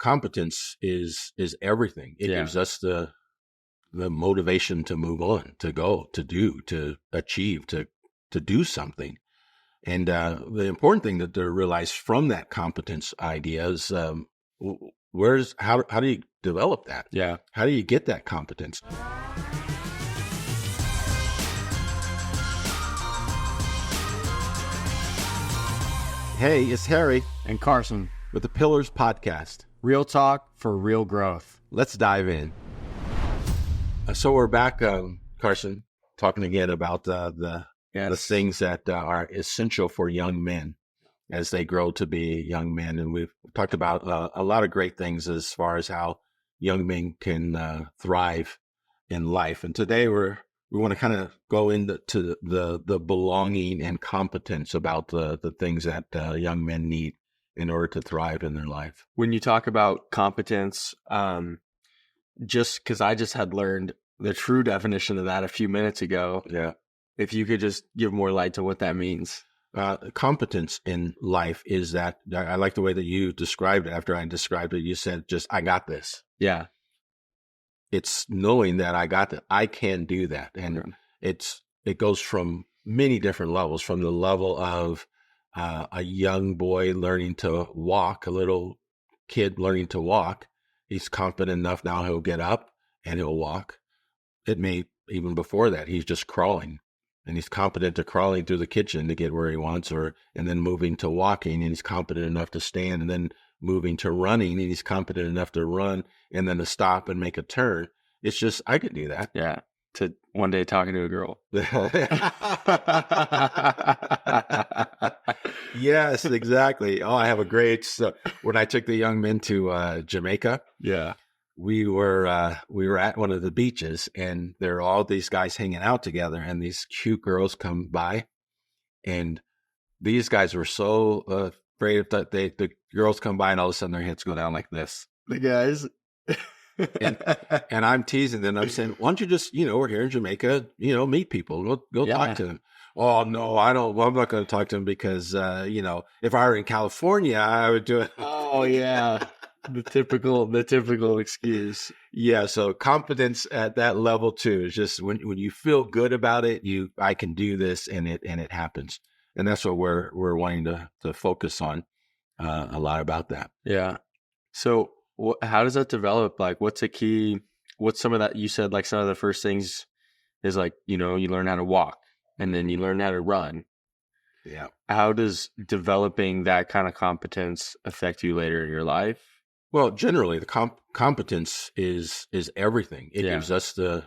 competence is everything. It gives us the motivation to move on, to go, to do, to achieve, to do something. And the important thing to realize from that competence idea is how do you develop that? Yeah. How do you get that competence? Hey, it's Harry And Carson. with the Pillars Podcast. Real talk for real growth. Let's dive in. So we're back, Carson, talking again about the things that are essential for young men as they grow to be young men. And we've talked about a lot of great things as far as how young men can thrive in life. And today we want to kind of go into the belonging and competence about the things that young men need in order to thrive in their life. When you talk about competence, just because I just had learned the true definition of that a few minutes ago. Yeah. If you could just give more light to what that means. Competence in life is that, I like the way that you described it. After I described it, you said just, I got this. Yeah. It's knowing that I got that. I can do that. And it goes from many different levels, from the level of a young boy learning to walk, a little kid learning to walk. He's confident enough now he'll get up and he'll walk. It may, even before that, he's just crawling. And he's competent to crawling through the kitchen to get where he wants, and then moving to walking, and he's competent enough to stand, and then moving to running, and he's competent enough to run, and then to stop and make a turn. It's just, I could do that. Yeah. To one day talking to a girl. Yes, exactly. Oh, I have a great, when I took the young men to Jamaica. Yeah. We were at one of the beaches, and there are all these guys hanging out together, and these cute girls come by, and these guys were so afraid that the girls come by, and all of a sudden their heads go down like this. The guys. and I'm teasing them. I'm saying, why don't you just, we're here in Jamaica, meet people, go talk to them. Oh, no, I don't. Well, I'm not going to talk to them because, if I were in California, I would do it. Oh, yeah. The typical excuse. Yeah. So competence at that level too is just when you feel good about it, I can do this, and it happens. And that's what we're wanting to focus on a lot about that. Yeah. So how does that develop? Like, what's some of that? You said like some of the first things is like, you learn how to walk, and then you learn how to run. Yeah. How does developing that kind of competence affect you later in your life? Well, generally, the competence is everything. It gives us the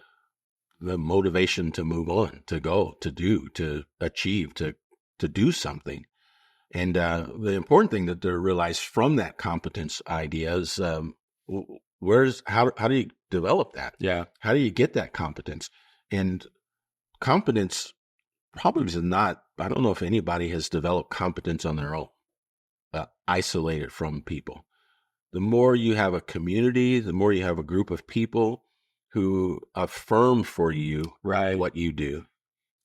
motivation to move on, to go, to do, to achieve, to do something. And the important thing to realize from that competence idea is how do you develop that? Yeah. How do you get that competence? And competence probably is not, I don't know if anybody has developed competence on their own, isolated from people. The more you have a community, the more you have a group of people who affirm for you what you do,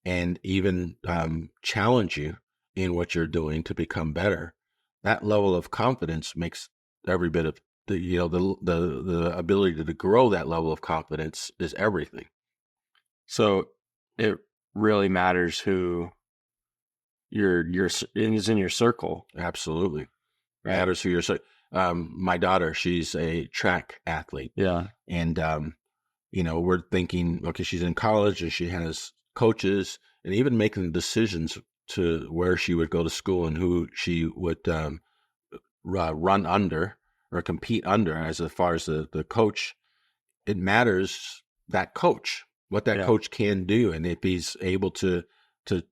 and even challenge you in what you're doing to become better. That level of confidence makes every bit of the ability to grow that level of confidence is everything. So it really matters who is in your circle. Absolutely. Right. Matters who you're. My daughter, she's a track athlete. Yeah. And, we're thinking, okay, she's in college and she has coaches, and even making decisions to where she would go to school and who she would run under or compete under as far as the coach. It matters that coach, what that coach can do. And if he's able to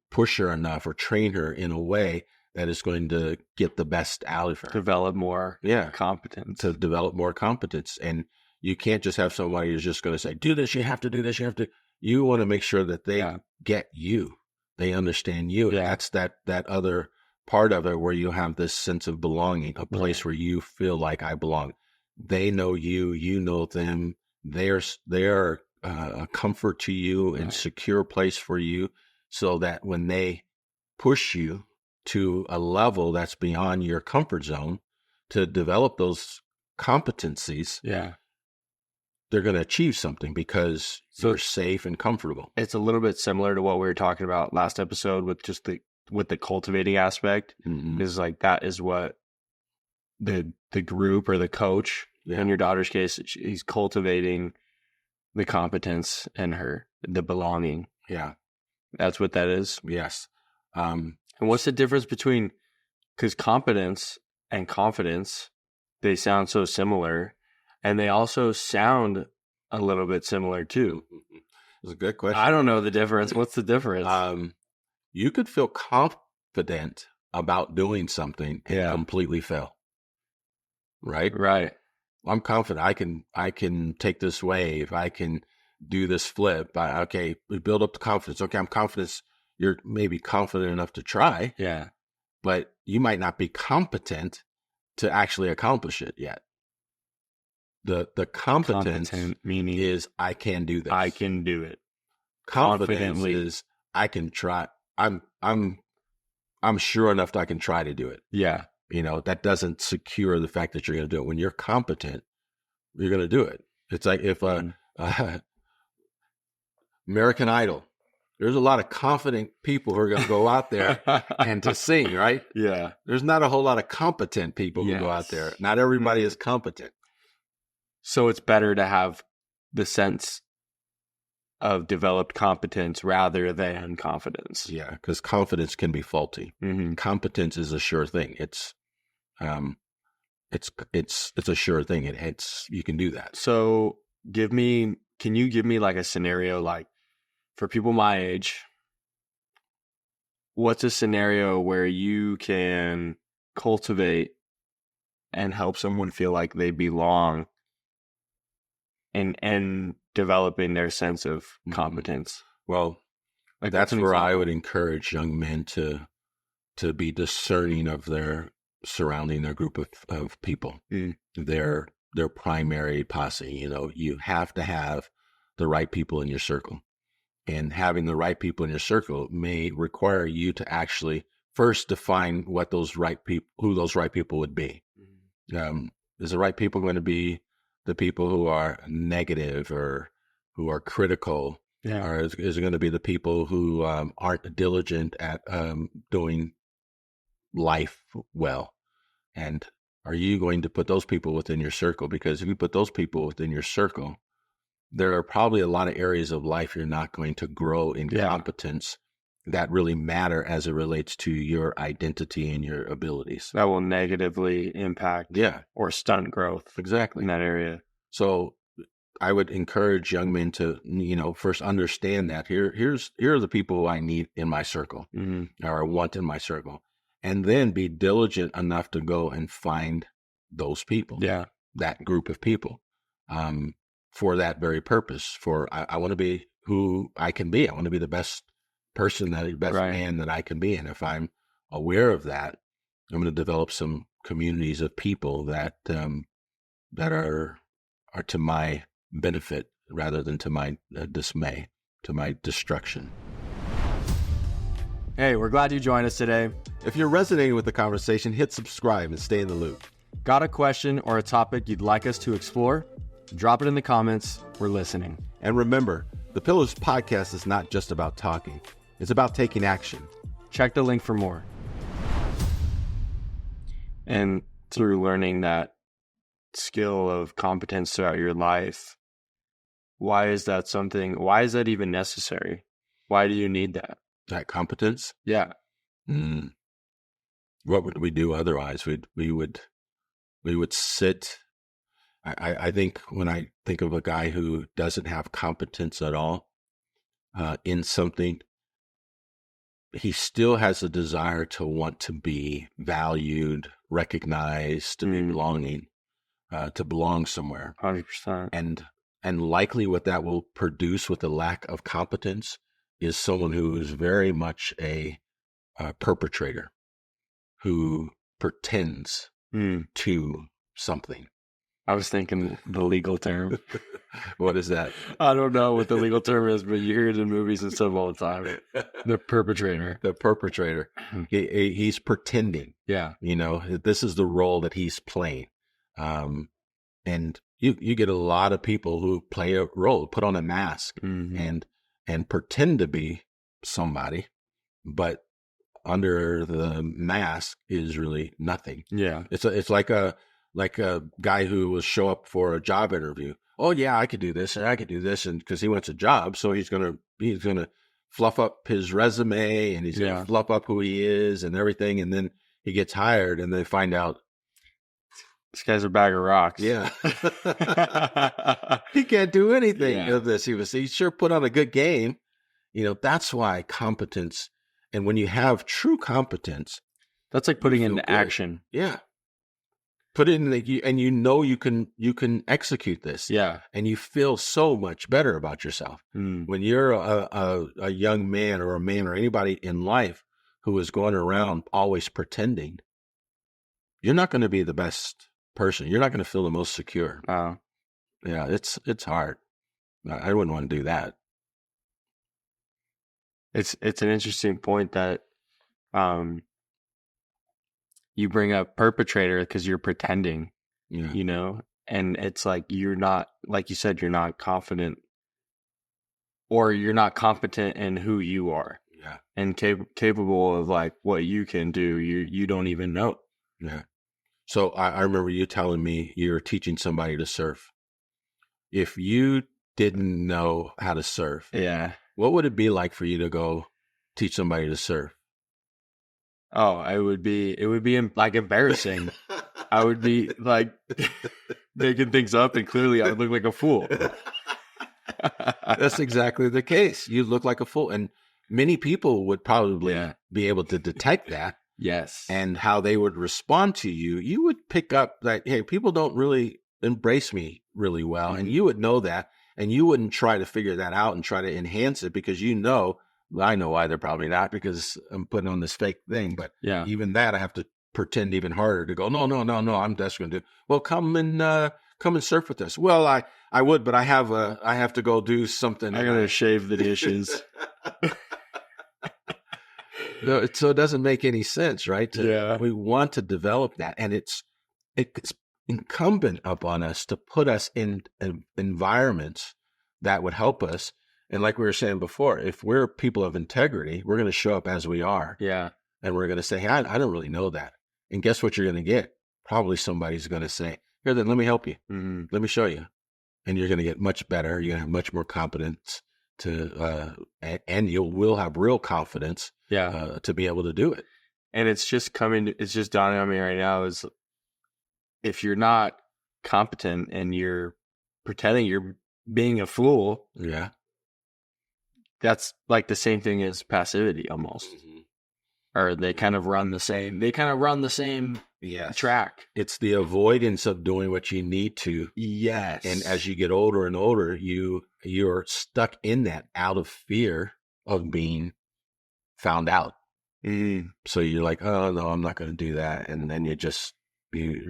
push her enough or train her in a way that is going to get the best out of her. Develop more competence. To develop more competence. And you can't just have somebody who's just going to say, do this, you have to do this, you want to make sure that they get you. They understand you. Yeah. That's that other part of it where you have this sense of belonging, a place where you feel like I belong. They know you, you know them. They're a comfort to you and secure place for you, so that when they push you to a level that's beyond your comfort zone, to develop those competencies, Yeah. they're going to achieve something because So you're safe and comfortable. it's a little bit similar to what we were talking about last episode with just the cultivating aspect. Mm-hmm. Is like that is what the group or the coach in your daughter's case, he's cultivating the competence in her, the belonging. Yeah. That's what that is. Yes. And what's the difference between, because competence and confidence, they sound so similar, and they also sound a little bit similar too. It's a good question. I don't know the difference. What's the difference? You could feel confident about doing something and completely fail. Right? Right. I'm confident I can take this wave. I can do this flip. Okay, we build up the confidence. Okay, I'm confident. You're maybe confident enough to try. Yeah. But you might not be competent to actually accomplish it yet. The competence meaning is I can do this. I can do it. Confidence confidently. is I can try. I'm sure enough that I can try to do it. Yeah. You know, that doesn't secure the fact that you're going to do it. When you're competent, you're going to do it. It's like if American Idol, there's a lot of confident people who are going to go out there and to sing, right? Yeah. There's not a whole lot of competent people who go out there. Not everybody is competent. So it's better to have the sense of developed competence rather than confidence. Yeah, because confidence can be faulty. Mm-hmm. Competence is a sure thing. It's a sure thing. It's you can do that. So can you give me like a scenario, like for people my age, what's a scenario where you can cultivate and help someone feel like they belong and developing their sense of competence? Well, like that's where I would encourage young men to be discerning of their surrounding their group of people, their primary posse. You know, you have to have the right people in your circle, and having the right people in your circle may require you to actually first define what who those right people would be. Is the right people going to be the people who are negative or who are critical? Yeah. Or is it going to be the people who aren't diligent at doing life well? And are you going to put those people within your circle? Because if you put those people within your circle, there are probably a lot of areas of life you're not going to grow in competence that really matter as it relates to your identity and your abilities. That will negatively impact or stunt growth. Exactly. In that area. So I would encourage young men to, first understand that here are the people who I need in my circle or want in my circle, and then be diligent enough to go and find those people, that group of people, for that very purpose. I want to be who I can be. I want to be the best person, man that I can be. And if I'm aware of that, I'm going to develop some communities of people that are to my benefit rather than to my dismay, to my destruction. Hey, we're glad you joined us today. If you're resonating with the conversation, hit subscribe and stay in the loop. Got a question or a topic you'd like us to explore? Drop it in the comments. We're listening. And remember, the Pillars podcast is not just about talking. It's about taking action. Check the link for more. And through learning that skill of competence throughout your life, why is that even necessary? Why do you need that? That competence? Yeah. What would we do otherwise? We would sit. I think when I think of a guy who doesn't have competence at all in something, he still has a desire to want to be valued, recognized, to be belonging, to belong somewhere. 100%. And likely what that will produce with the lack of competence is someone who is very much a perpetrator, who pretends to something. I was thinking the legal term. What is that? I don't know what the legal term is, but you hear it in movies and stuff all the time. The perpetrator. The perpetrator. He's pretending. Yeah. This is the role that he's playing. And you get a lot of people who play a role, put on a mask Mm-hmm. and pretend to be somebody, but under the mask is really nothing. Yeah. It's like a guy who will show up for a job interview. Oh yeah, I could do this and I could do this, and because he wants a job, so he's gonna fluff up his resume and he's gonna Yeah. fluff up who he is and everything, and then he gets hired, and they find out, This guy's a bag of rocks. yeah, he can't do anything Yeah. of this. He sure put on a good game. That's why competence, and when you have true competence, That's like you putting feel into good. action. Yeah. Put it in and you can execute this, Yeah. and you feel so much better about yourself. Mm. When you're a young man or a man or anybody in life who is going around always pretending, you're not going to be the best person. You're not going to feel the most secure. Wow. Yeah, it's hard. I wouldn't want to do that. It's an interesting point that you bring up perpetrator because you're pretending, Yeah. and it's like you're not, like you said, you're not confident, or you're not competent in who you are Yeah. and capable of like what you can do. You don't even know. Yeah. So I remember you telling me you're teaching somebody to surf. If you didn't know how to surf, Yeah. what would it be like for you to go teach somebody to surf? Oh, it would be like embarrassing. I would be like making things up, and clearly I would look like a fool. That's exactly the case. You look like a fool. And many people would probably Yeah. be able to detect that Yes. and how they would respond to you. You would pick up that, hey, people don't really embrace me really well. And you would know that. And you wouldn't try to figure that out and try to enhance it because I know why they're probably not, because I'm putting on this fake thing. But Yeah. even that, I have to pretend even harder to go, no, I'm just going to do. Well, come and surf with us. Well, I would, but I have to go do something. I gotta shave the dishes. No, so it doesn't make any sense, right? Yeah. We want to develop that, and it's incumbent upon us to put us in environments that would help us. And like we were saying before, if we're people of integrity, we're going to show up as we are. Yeah. And we're going to say, hey, I don't really know that. And guess what you're going to get? Probably somebody's going to say, here, then let me help you. Mm-hmm. Let me show you. And you're going to get much better. You're going to have much more competence and you will have real confidence to be able to do it. And it's just dawning on me right now is if you're not competent and you're pretending you're being a fool, Yeah. that's like the same thing as passivity almost. Mm-hmm. Or they kind of run the same Yes. track. It's the avoidance of doing what you need to. Yes. And as you get older and older, you're stuck in that out of fear of being found out. Mm. So you're like, oh no, I'm not going to do that. And then you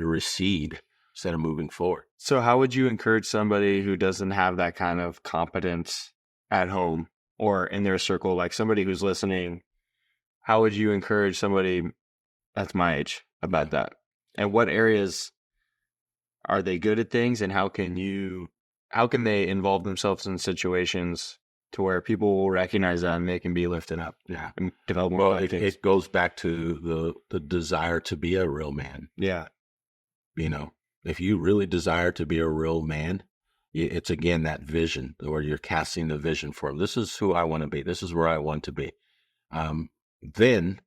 recede instead of moving forward. So how would you encourage somebody who doesn't have that kind of competence at home or in their circle, like somebody who's listening? How would you encourage somebody that's my age about that? And what areas are they good at things, and how can they involve themselves in situations to where people will recognize that and they can be lifted up? Yeah. And develop more. Well, it goes back to the desire to be a real man. Yeah. If you really desire to be a real man, it's again that vision where you're casting the vision for him. This is who I want to be. This is where I want to be. Then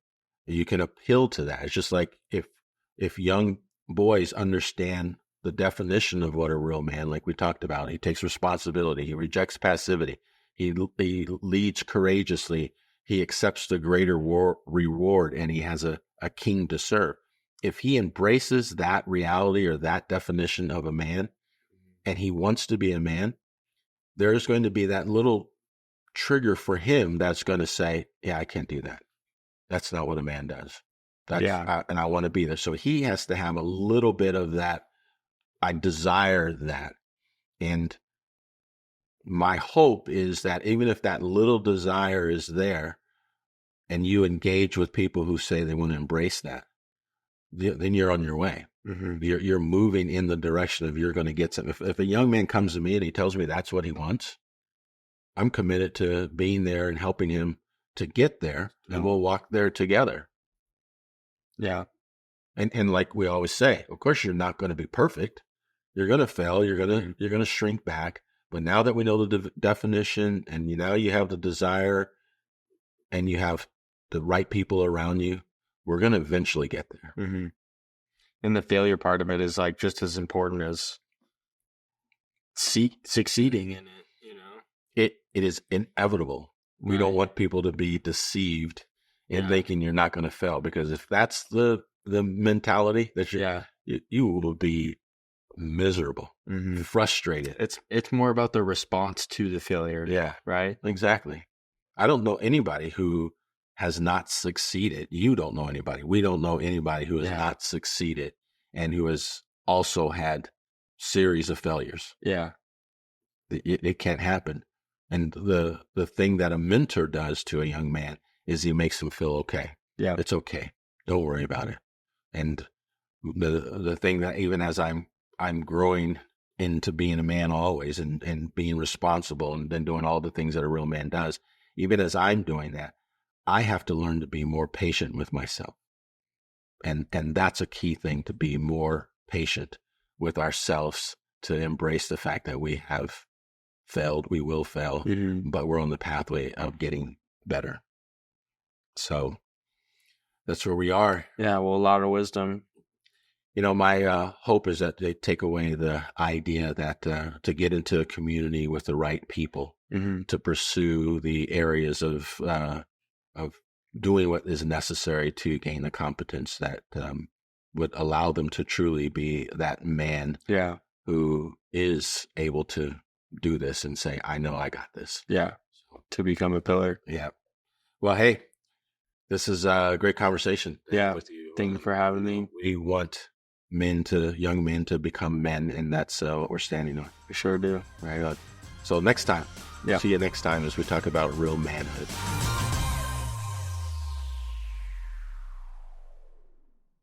you can appeal to that. It's just like if young boys understand the definition of what a real man, like we talked about, he takes responsibility, he rejects passivity, he leads courageously, he accepts the greater reward, and he has a king to serve. If he embraces that reality or that definition of a man, and he wants to be a man, there's going to be that little trigger for him that's going to say, yeah, I can't do that. That's not what a man does. And I want to be there. So he has to have a little bit of that. I desire that. And my hope is that even if that little desire is there and you engage with people who say they want to embrace that, then you're on your way. You're moving in the direction of you're going to get something. If a young man comes to me and he tells me that's what he wants, I'm committed to being there and helping him to get there, and we'll walk there together. Yeah. And like we always say, of course, you're not going to be perfect. You're going to fail. You're going to shrink back. But now that we know the definition, and now you have the desire, and you have the right people around you, we're going to eventually get there. And the failure part of it is like just as important as succeeding in it. You know, it is inevitable. We don't want people to be deceived in thinking you're not going to fail, because if that's the mentality that you will be miserable, frustrated. It's more about the response to the failure. Yeah, right. Exactly. I don't know anybody who has not succeeded. You don't know anybody. We don't know anybody who has not succeeded and who has also had series of failures. Yeah, it can't happen. And the thing that a mentor does to a young man is he makes him feel okay. Yeah, it's okay. Don't worry about it. And the thing that even as I'm growing into being a man always, and being responsible, and then doing all the things that a real man does, even as I'm doing that, I have to learn to be more patient with myself. And that's a key thing, to be more patient with ourselves, to embrace the fact that we have failed, we will fail, but we're on the pathway of getting better. So that's where we are. Yeah, well, a lot of wisdom. My hope is that they take away the idea that to get into a community with the right people, to pursue the areas of doing what is necessary to gain the competence that would allow them to truly be that man who is able to do this and say, I know I got this. Yeah, to become a pillar. Yeah. Well, hey, this is a great conversation. With you. Thank you for having me. We want young men to become men, and that's what we're standing on. We sure do. Right. So next time, see you next time as we talk about real manhood.